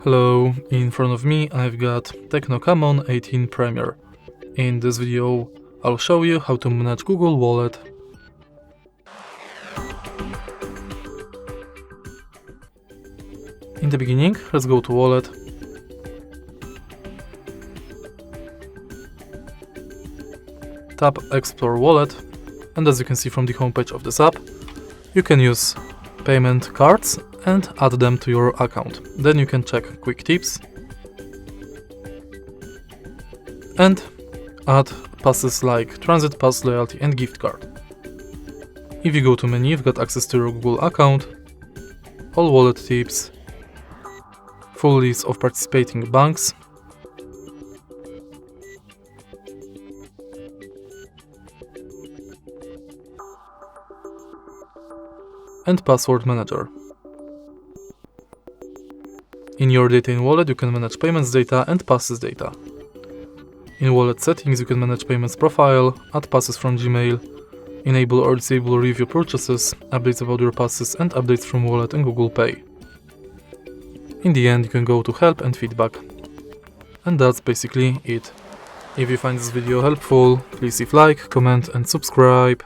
Hello, in front of me I've got TECNO Common 18 Premier. In this video I'll show you how to manage Google Wallet. In the beginning, let's go to Wallet. Tap Explore Wallet, and as you can see from the homepage of this app, you can use payment cards and add them to your account. Then you can check quick tips and add passes like transit pass, loyalty and gift card. If you go to menu, you've got access to your Google account, all wallet tips, full list of participating banks, and password manager. In your data in wallet, you can manage payments data and passes data. In wallet settings, you can manage payments profile, add passes from Gmail, enable or disable review purchases, updates about your passes and updates from wallet and Google Pay. In the end, you can go to help and feedback. And that's basically it. If you find this video helpful, please leave like, comment and subscribe.